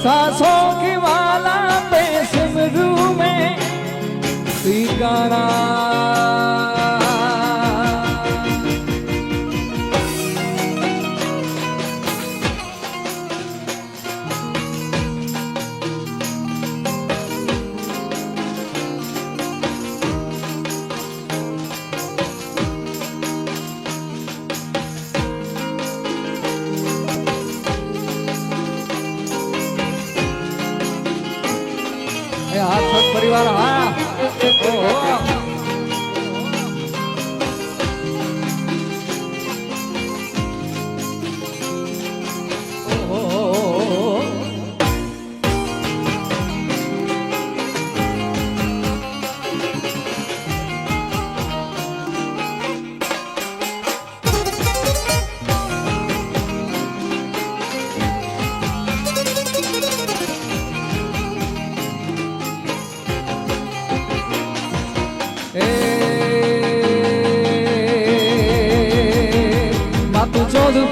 सांसों की वाला पे सिमरू में सीगारा हाथ परिवार हाँ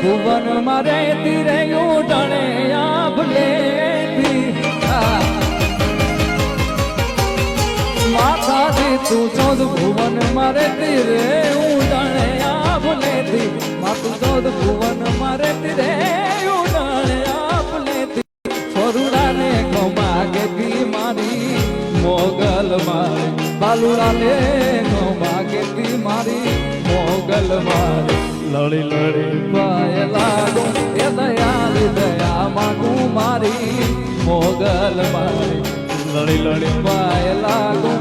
भुवन मारे तीरे उड़ने आभले माता दी तू चौद भुवन मारे तीरे उड़ने आभले थी मातू चौद भुवन मारे तीरे उड़ने आभले थी छोरुड़ा ने घुमागे दी मारी मोगल मारे बालूड़ा ने घुमागे दी मारी मोगल मारे लड़ी लड़ी पाए लागू ये दयाली दया मांगू मारी मोगल मारी लड़ी लड़ी पाए लागू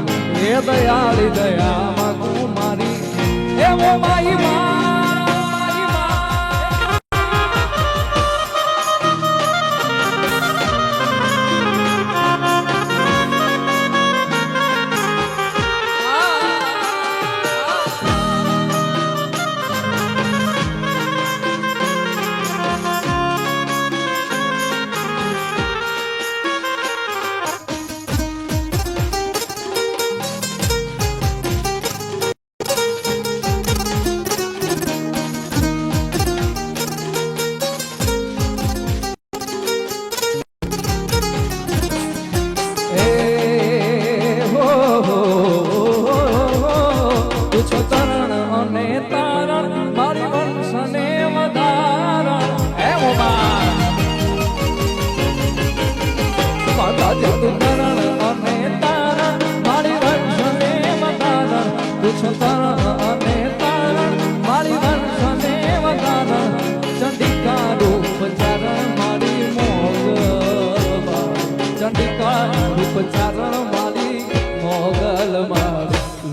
ये दयाली दया मांगू मारी ए वो माई माँ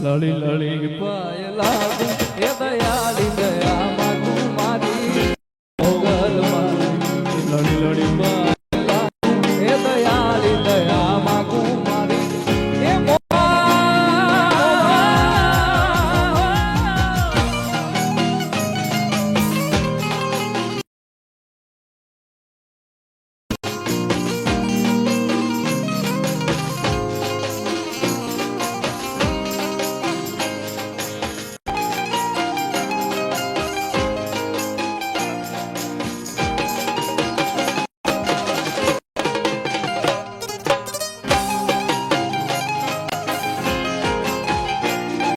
लड़ी लड़ी पाय लागू